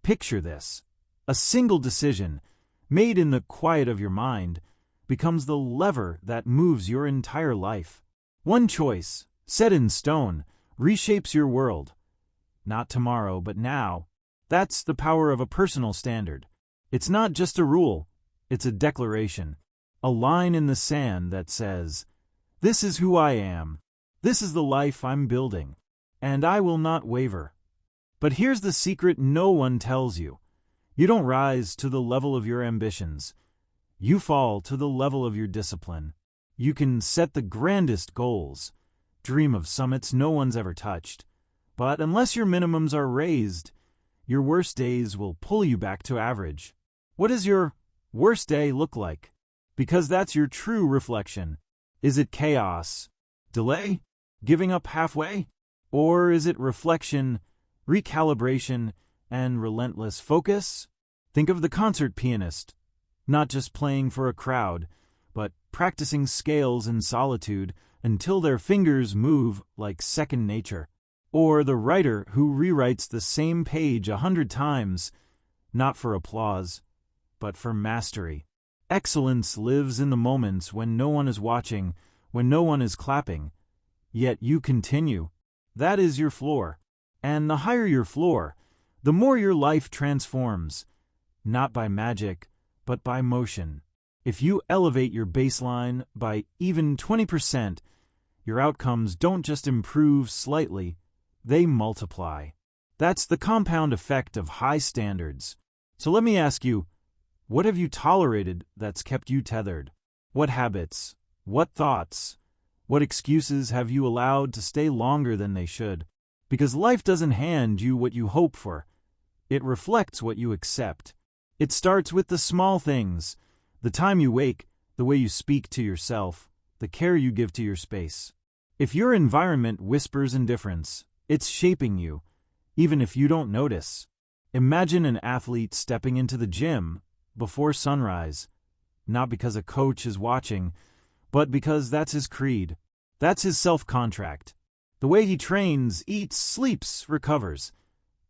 Picture this. A single decision, made in the quiet of your mind, becomes the lever that moves your entire life. One choice, set in stone, reshapes your world. Not tomorrow, but now. That's the power of a personal standard. It's not just a rule, it's a declaration. A line in the sand that says, "This is who I am. This is the life I'm building. And I will not waver." But here's the secret no one tells you. You don't rise to the level of your ambitions. You fall to the level of your discipline. You can set the grandest goals, dream of summits no one's ever touched. But unless your minimums are raised, your worst days will pull you back to average. What does your worst day look like? Because that's your true reflection. Is it chaos, delay, giving up halfway? Or is it reflection, recalibration, and relentless focus? Think of the concert pianist, not just playing for a crowd, but practicing scales in solitude until their fingers move like second nature. Or the writer who rewrites the same page 100 times, not for applause, but for mastery. Excellence lives in the moments when no one is watching, when no one is clapping, yet you continue. That is your floor. And the higher your floor, the more your life transforms, not by magic, but by motion. If you elevate your baseline by even 20%, your outcomes don't just improve slightly, they multiply. That's the compound effect of high standards. So let me ask you, what have you tolerated that's kept you tethered? What habits, what thoughts, what excuses have you allowed to stay longer than they should? Because life doesn't hand you what you hope for. It reflects what you accept. It starts with the small things, the time you wake, the way you speak to yourself, the care you give to your space. If your environment whispers indifference, it's shaping you, even if you don't notice. Imagine an athlete stepping into the gym before sunrise, not because a coach is watching, but because that's his creed. That's his self-contract. The way he trains, eats, sleeps, recovers,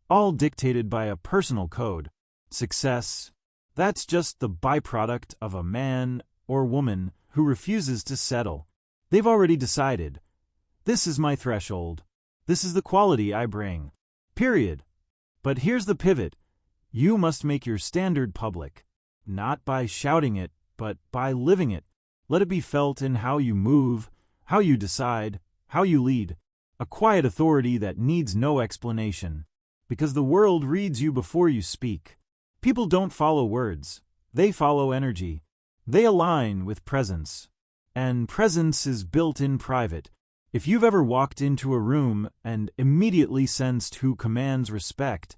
all dictated by a personal code. Success, that's just the byproduct of a man or woman who refuses to settle. They've already decided, this is my threshold. This is the quality I bring. Period. But here's the pivot. You must make your standard public. Not by shouting it, but by living it. Let it be felt in how you move, how you decide, how you lead. A quiet authority that needs no explanation. Because the world reads you before you speak. People don't follow words. They follow energy. They align with presence. And presence is built in private. If you've ever walked into a room and immediately sensed who commands respect,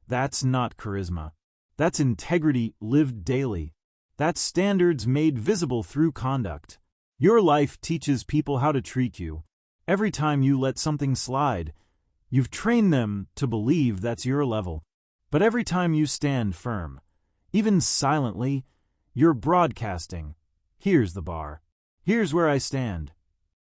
that's not charisma. That's integrity lived daily. That's standards made visible through conduct. Your life teaches people how to treat you. Every time you let something slide, you've trained them to believe that's your level. But every time you stand firm, even silently, you're broadcasting. Here's the bar. Here's where I stand.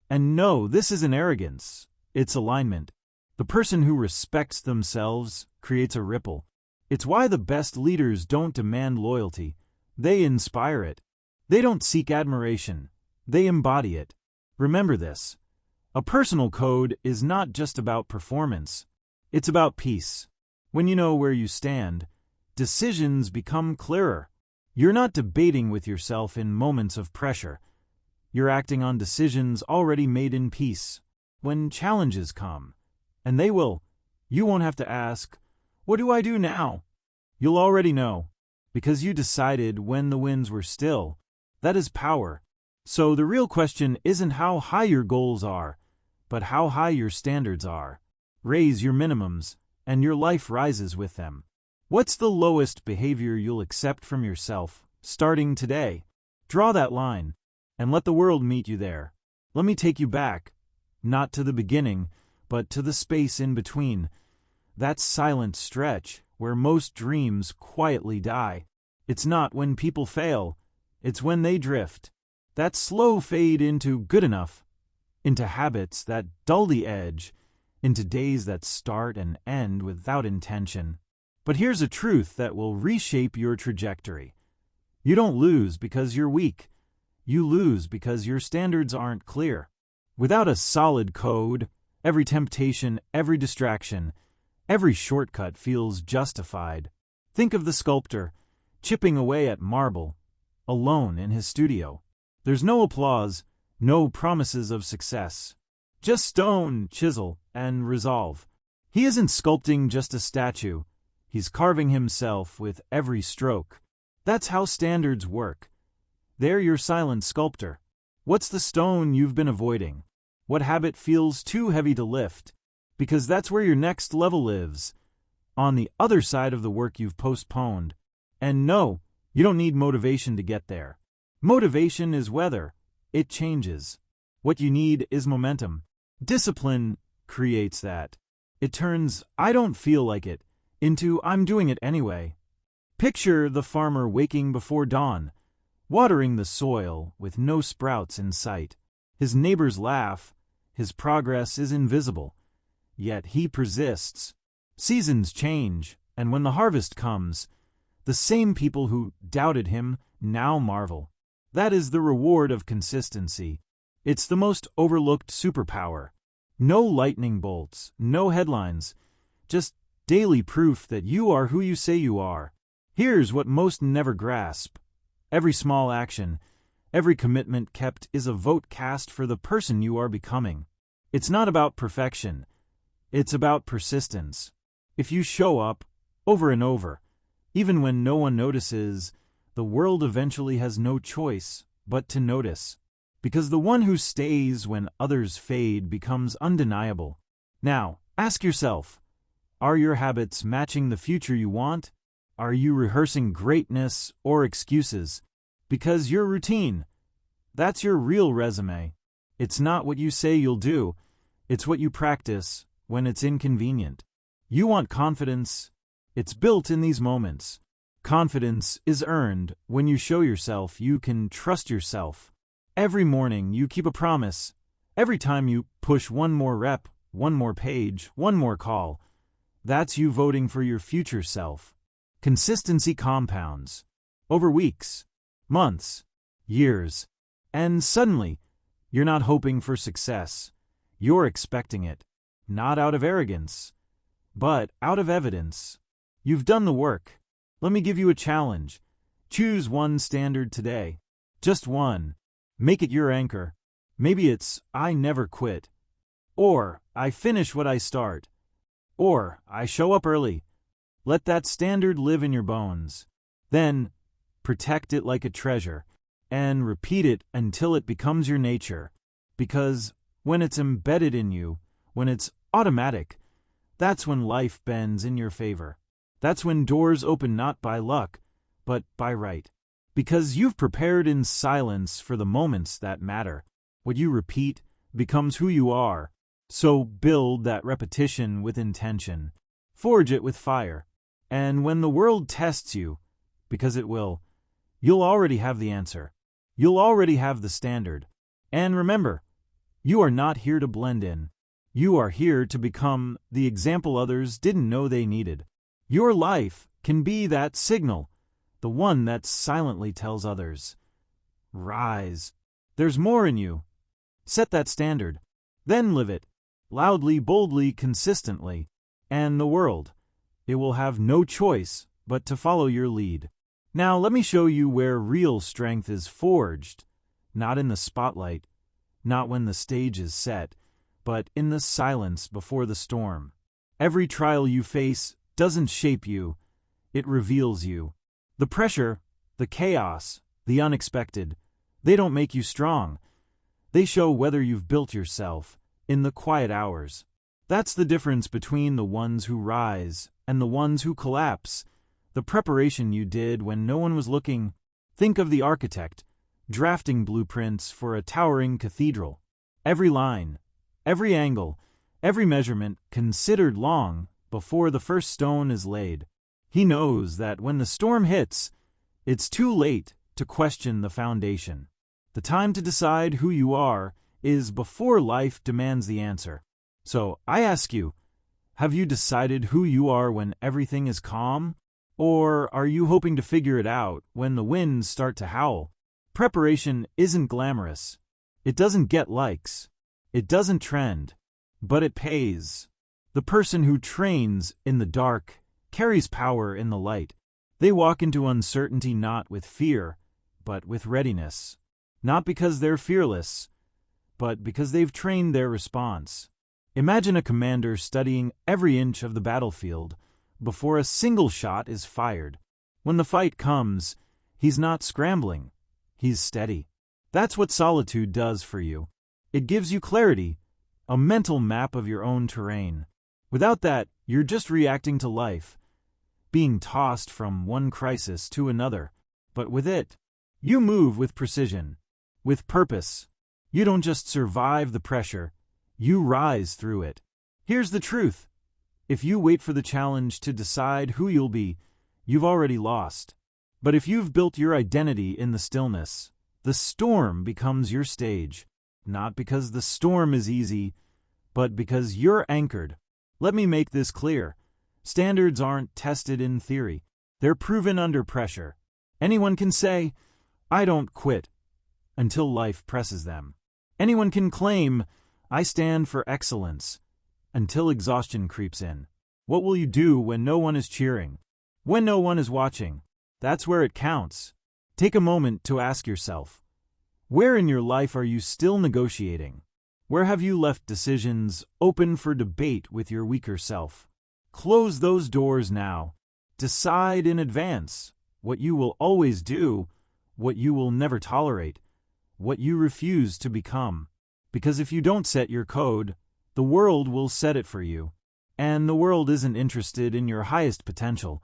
And no, this isn't arrogance. It's alignment. The person who respects themselves creates a ripple. It's why the best leaders don't demand loyalty. They inspire it. They don't seek admiration. They embody it. Remember this. A personal code is not just about performance. It's about peace. When you know where you stand, decisions become clearer. You're not debating with yourself in moments of pressure. You're acting on decisions already made in peace. When challenges come, and they will, you won't have to ask, "What do I do now?" You'll already know, because you decided when the winds were still. That is power. So the real question isn't how high your goals are, but how high your standards are. Raise your minimums, and your life rises with them. What's the lowest behavior you'll accept from yourself, starting today? Draw that line, and let the world meet you there. Let me take you back, not to the beginning, but to the space in between. That silent stretch where most dreams quietly die. It's not when people fail, it's when they drift. That slow fade into good enough, into habits that dull the edge, into days that start and end without intention. But here's a truth that will reshape your trajectory. You don't lose because you're weak. You lose because your standards aren't clear. Without a solid code, every temptation, every distraction, every shortcut feels justified. Think of the sculptor, chipping away at marble, alone in his studio. There's no applause, no promises of success. Just stone, chisel, and resolve. He isn't sculpting just a statue. He's carving himself with every stroke. That's how standards work. They're your silent sculptor. What's the stone you've been avoiding? What habit feels too heavy to lift? Because that's where your next level lives, on the other side of the work you've postponed. And no, you don't need motivation to get there. Motivation is weather. It changes. What you need is momentum. Discipline creates that. It turns "I don't feel like it" into "I'm doing it anyway." Picture the farmer waking before dawn, watering the soil with no sprouts in sight. His neighbors laugh. His progress is invisible. Yet he persists. Seasons change, and when the harvest comes, the same people who doubted him now marvel. That is the reward of consistency. It's the most overlooked superpower. No lightning bolts, no headlines, just daily proof that you are who you say you are. Here's what most never grasp. Every small action, every commitment kept is a vote cast for the person you are becoming. It's not about perfection. It's about persistence. If you show up, over and over, even when no one notices, the world eventually has no choice but to notice. Because the one who stays when others fade becomes undeniable. Now, ask yourself, are your habits matching the future you want? Are you rehearsing greatness or excuses? Because your routine, that's your real resume. It's not what you say you'll do, it's what you practice when it's inconvenient. You want confidence? It's built in these moments. Confidence is earned when you show yourself you can trust yourself. Every morning you keep a promise. Every time you push one more rep, one more page, one more call, that's you voting for your future self. Consistency compounds over weeks, months, years, and suddenly you're not hoping for success. You're expecting it, not out of arrogance, but out of evidence. You've done the work. Let me give you a challenge. Choose one standard today. Just one. Make it your anchor. Maybe it's "I never quit," or "I finish what I start," or "I show up early." Let that standard live in your bones. Then, protect it like a treasure, and repeat it until it becomes your nature. Because when it's embedded in you, when it's automatic, that's when life bends in your favor. That's when doors open not by luck, but by right. Because you've prepared in silence for the moments that matter. What you repeat becomes who you are. So build that repetition with intention. Forge it with fire. And when the world tests you, because it will, you'll already have the answer. You'll already have the standard. And remember, you are not here to blend in. You are here to become the example others didn't know they needed. Your life can be that signal, the one that silently tells others, "Rise. There's more in you." Set that standard. Then live it, loudly, boldly, consistently. And the world, it will have no choice but to follow your lead. Now let me show you where real strength is forged, not in the spotlight, not when the stage is set, but in the silence before the storm. Every trial you face doesn't shape you, it reveals you. The pressure, the chaos, the unexpected, they don't make you strong. They show whether you've built yourself in the quiet hours. That's the difference between the ones who rise and the ones who collapse. The preparation you did when no one was looking. Think of the architect, drafting blueprints for a towering cathedral. Every line, every angle, every measurement considered long before the first stone is laid. He knows that when the storm hits, it's too late to question the foundation. The time to decide who you are is before life demands the answer. So I ask you, Have you decided who you are when everything is calm? Or are you hoping to figure it out when the winds start to howl? Preparation isn't glamorous. It doesn't get likes. It doesn't trend. But it pays. The person who trains in the dark carries power in the light. They walk into uncertainty not with fear, but with readiness. Not because they're fearless, but because they've trained their response. Imagine a commander studying every inch of the battlefield before a single shot is fired. When the fight comes, he's not scrambling, he's steady. That's what solitude does for you. It gives you clarity, a mental map of your own terrain. Without that, you're just reacting to life, being tossed from one crisis to another. But with it, you move with precision, with purpose. You don't just survive the pressure, you rise through it. Here's the truth. If you wait for the challenge to decide who you'll be, you've already lost. But if you've built your identity in the stillness, the storm becomes your stage. Not because the storm is easy, but because you're anchored. Let me make this clear. Standards aren't tested in theory. They're proven under pressure. Anyone can say, "I don't quit," until life presses them. Anyone can claim, "I stand for excellence," until exhaustion creeps in. What will you do when no one is cheering? When no one is watching? That's where it counts. Take a moment to ask yourself, where in your life are you still negotiating? Where have you left decisions open for debate with your weaker self? Close those doors now. Decide in advance what you will always do, what you will never tolerate, what you refuse to become. Because if you don't set your code, the world will set it for you. And the world isn't interested in your highest potential.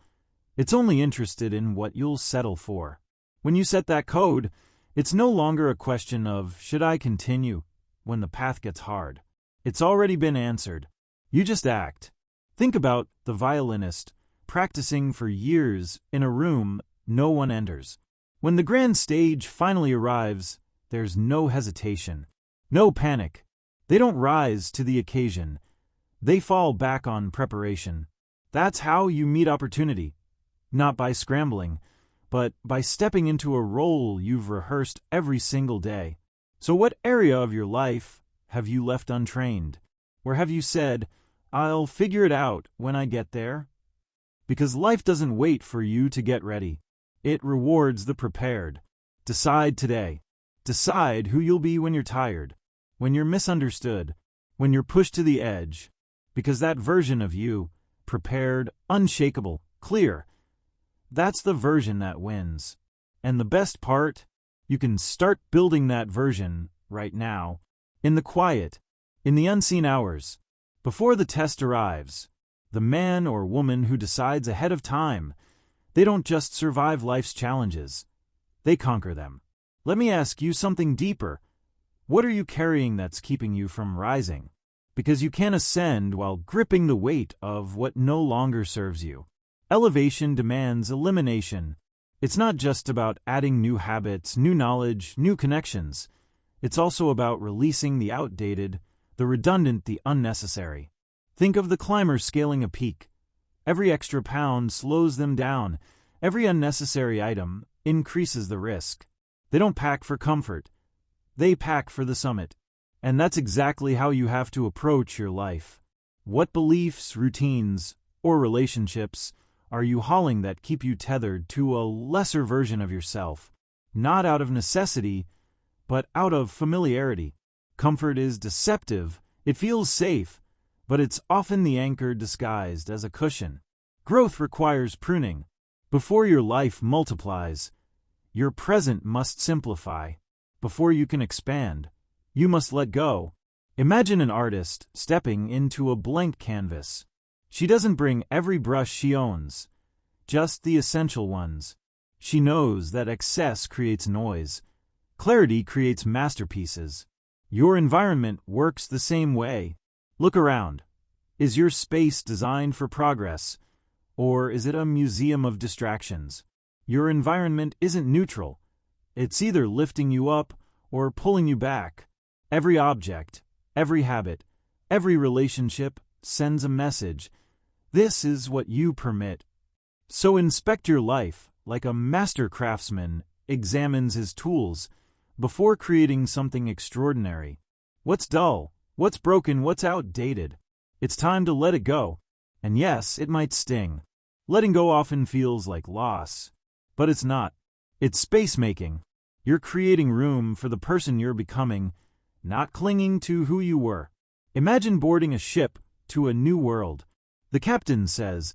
It's only interested in what you'll settle for. When you set that code, it's no longer a question of, should I continue, when the path gets hard. It's already been answered. You just act. Think about the violinist practicing for years in a room no one enters. When the grand stage finally arrives, there's no hesitation, no panic. They don't rise to the occasion. They fall back on preparation. That's how you meet opportunity. Not by scrambling, but by stepping into a role you've rehearsed every single day. So what area of your life have you left untrained? Where have you said, "I'll figure it out when I get there"? Because life doesn't wait for you to get ready. It rewards the prepared. Decide today. Decide who you'll be when you're tired, when you're misunderstood, when you're pushed to the edge. Because that version of you, prepared, unshakable, clear, that's the version that wins. And the best part, you can start building that version right now, in the quiet, in the unseen hours. Before the test arrives, the man or woman who decides ahead of time, they don't just survive life's challenges, they conquer them. Let me ask you something deeper. What are you carrying that's keeping you from rising? Because you can't ascend while gripping the weight of what no longer serves you. Elevation demands elimination. It's not just about adding new habits, new knowledge, new connections. It's also about releasing the outdated, the redundant, the unnecessary. Think of the climber scaling a peak. Every extra pound slows them down. Every unnecessary item increases the risk. They don't pack for comfort. They pack for the summit. And that's exactly how you have to approach your life. What beliefs, routines, or relationships are you hauling that keep you tethered to a lesser version of yourself? Not out of necessity, but out of familiarity. Comfort is deceptive. It feels safe, but it's often the anchor disguised as a cushion. Growth requires pruning. Before your life multiplies, your present must simplify. Before you can expand, you must let go. Imagine an artist stepping into a blank canvas. She doesn't bring every brush she owns, just the essential ones. She knows that excess creates noise. Clarity creates masterpieces. Your environment works the same way. Look around. Is your space designed for progress, or is it a museum of distractions? Your environment isn't neutral. It's either lifting you up or pulling you back. Every object, every habit, every relationship sends a message. This is what you permit. So inspect your life like a master craftsman examines his tools before creating something extraordinary. What's dull? What's broken? What's outdated? It's time to let it go. And yes, it might sting. Letting go often feels like loss. But it's not. It's space-making. You're creating room for the person you're becoming, not clinging to who you were. Imagine boarding a ship to a new world. The captain says,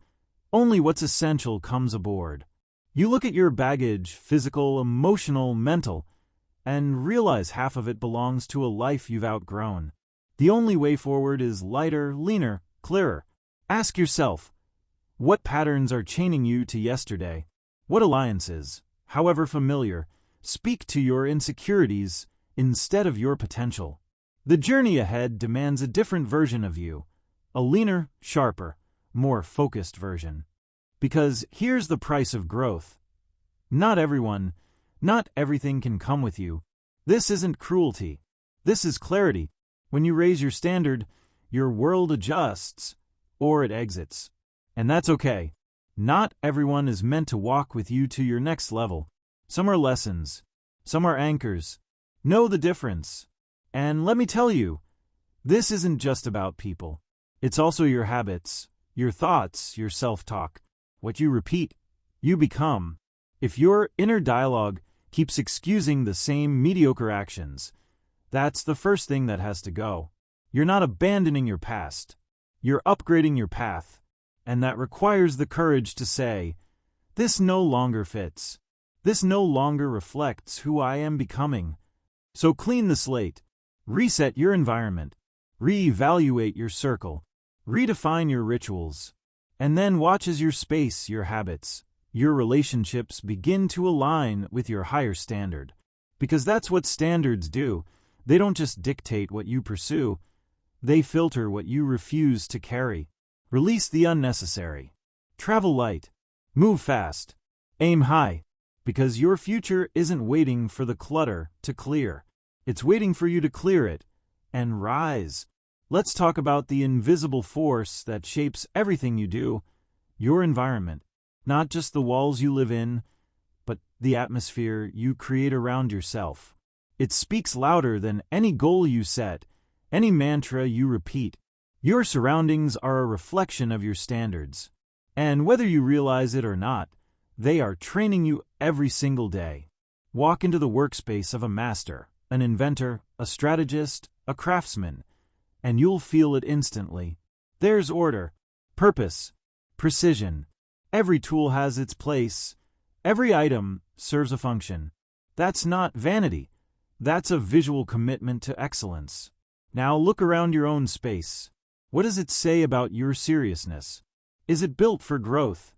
"Only what's essential comes aboard." You look at your baggage, physical, emotional, mental, and realize half of it belongs to a life you've outgrown. The only way forward is lighter, leaner, clearer. Ask yourself, what patterns are chaining you to yesterday? What alliances, however familiar, speak to your insecurities instead of your potential? The journey ahead demands a different version of you, a leaner, sharper, more focused version. Because here's the price of growth. Not everyone, not everything can come with you. This isn't cruelty. This is clarity. When you raise your standard, your world adjusts, or it exits. And that's okay. Not everyone is meant to walk with you to your next level. Some are lessons. Some are anchors. Know the difference. And let me tell you, this isn't just about people. It's also your habits, your thoughts, your self-talk. What you repeat, you become. If your inner dialogue keeps excusing the same mediocre actions, that's the first thing that has to go. You're not abandoning your past. You're upgrading your path. And that requires the courage to say, this no longer fits. This no longer reflects who I am becoming. So clean the slate. Reset your environment. Reevaluate your circle. Redefine your rituals. And then watch as your space, your habits, your relationships begin to align with your higher standard. Because that's what standards do. They don't just dictate what you pursue. They filter what you refuse to carry. Release the unnecessary. Travel light. Move fast. Aim high. Because your future isn't waiting for the clutter to clear. It's waiting for you to clear it and rise. Let's talk about the invisible force that shapes everything you do, your environment. Not just the walls you live in, but the atmosphere you create around yourself. It speaks louder than any goal you set, any mantra you repeat. Your surroundings are a reflection of your standards. And whether you realize it or not, they are training you every single day. Walk into the workspace of a master, an inventor, a strategist, a craftsman, and you'll feel it instantly. There's order, purpose, precision. Every tool has its place. Every item serves a function. That's not vanity. That's a visual commitment to excellence. Now look around your own space. What does it say about your seriousness? Is it built for growth,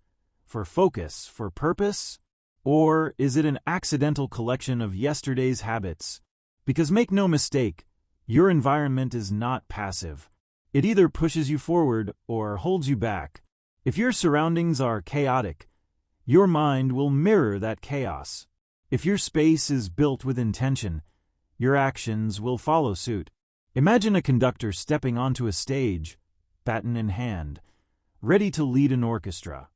for focus, for purpose? Or is it an accidental collection of yesterday's habits? Because make no mistake, your environment is not passive. It either pushes you forward or holds you back. If your surroundings are chaotic, your mind will mirror that chaos. If your space is built with intention, your actions will follow suit. Imagine a conductor stepping onto a stage, baton in hand, ready to lead an orchestra.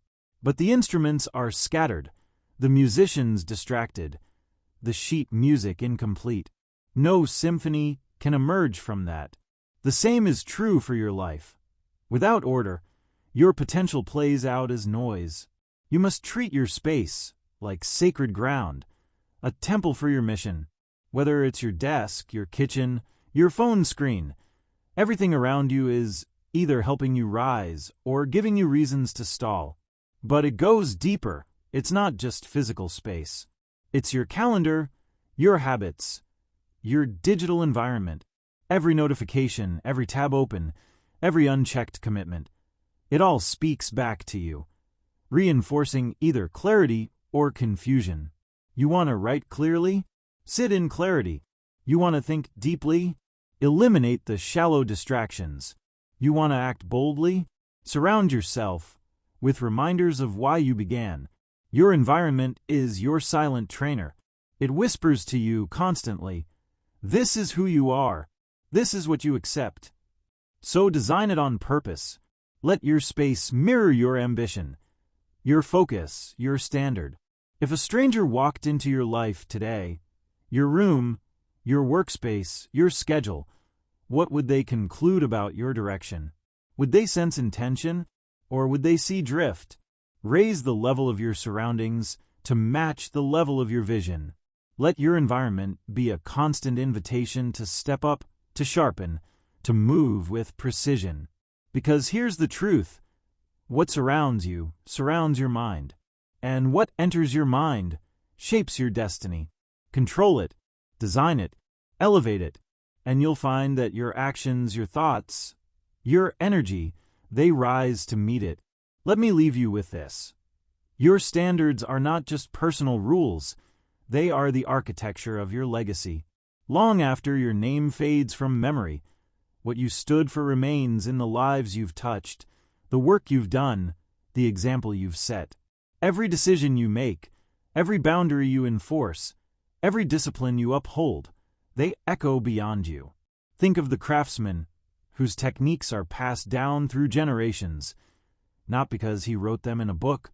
But the instruments are scattered, the musicians distracted, the sheet music incomplete. No symphony can emerge from that. The same is true for your life. Without order, your potential plays out as noise. You must treat your space like sacred ground, a temple for your mission. Whether it's your desk, your kitchen, your phone screen, everything around you is either helping you rise or giving you reasons to stall. But it goes deeper. It's not just physical space. It's your calendar, your habits, your digital environment, every notification, every tab open, every unchecked commitment. It all speaks back to you, reinforcing either clarity or confusion. You want to write clearly? Sit in clarity. You want to think deeply? Eliminate the shallow distractions. You want to act boldly? Surround yourself with reminders of why you began. Your environment is your silent trainer. It whispers to you constantly, this is who you are. This is what you accept. So design it on purpose. Let your space mirror your ambition, your focus, your standard. If a stranger walked into your life today, your room, your workspace, your schedule, what would they conclude about your direction? Would they sense intention, or would they see drift? Raise the level of your surroundings to match the level of your vision. Let your environment be a constant invitation to step up, to sharpen, to move with precision. Because here's the truth: what surrounds you surrounds your mind. And what enters your mind shapes your destiny. Control it, design it, elevate it, and you'll find that your actions, your thoughts, your energy, they rise to meet it. Let me leave you with this. Your standards are not just personal rules, they are the architecture of your legacy. Long after your name fades from memory, what you stood for remains in the lives you've touched, the work you've done, the example you've set. Every decision you make, every boundary you enforce, every discipline you uphold, they echo beyond you. Think of the craftsman whose techniques are passed down through generations, not because he wrote them in a book,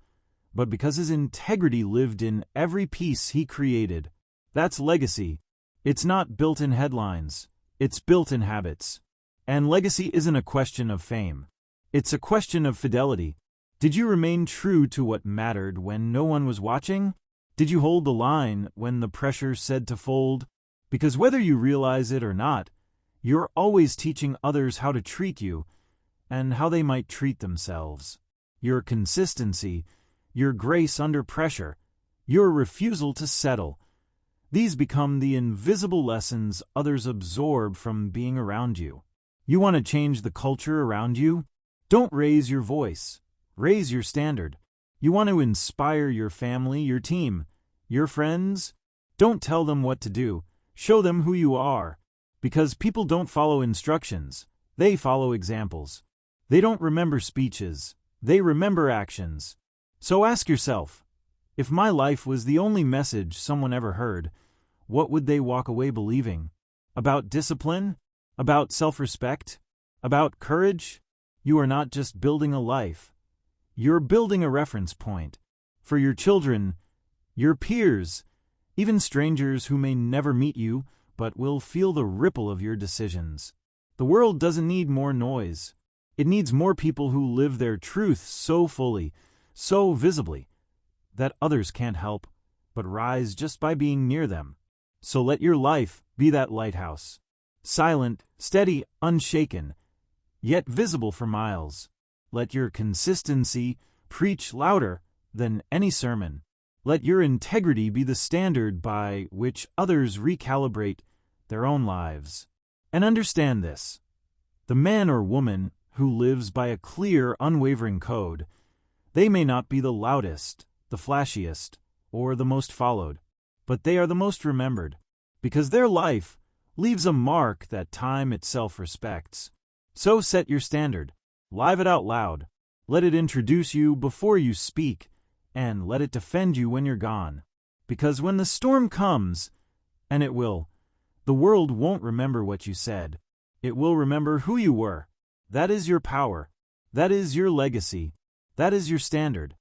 but because his integrity lived in every piece he created. That's legacy. It's not built in headlines, it's built in habits. And legacy isn't a question of fame. It's a question of fidelity. Did you remain true to what mattered when no one was watching? Did you hold the line when the pressure said to fold? Because whether you realize it or not, you're always teaching others how to treat you and how they might treat themselves. Your consistency, your grace under pressure, your refusal to settle, these become the invisible lessons others absorb from being around you. You want to change the culture around you? Don't raise your voice. Raise your standard. You want to inspire your family, your team, your friends? Don't tell them what to do. Show them who you are. Because people don't follow instructions. They follow examples. They don't remember speeches. They remember actions. So ask yourself, if my life was the only message someone ever heard, what would they walk away believing? About discipline? About self-respect? About courage? You are not just building a life. You're building a reference point for your children, your peers, even strangers who may never meet you but will feel the ripple of your decisions. The world doesn't need more noise. It needs more people who live their truth so fully, so visibly, that others can't help but rise just by being near them. So let your life be that lighthouse. Silent, steady, unshaken, yet visible for miles. Let your consistency preach louder than any sermon. Let your integrity be the standard by which others recalibrate their own lives. And understand this: the man or woman who lives by a clear, unwavering code, they may not be the loudest, the flashiest, or the most followed, but they are the most remembered, because their life leaves a mark that time itself respects. So set your standard. Live it out loud. Let it introduce you before you speak, and let it defend you when you're gone. Because when the storm comes, and it will, the world won't remember what you said. It will remember who you were. That is your power. That is your legacy. That is your standard.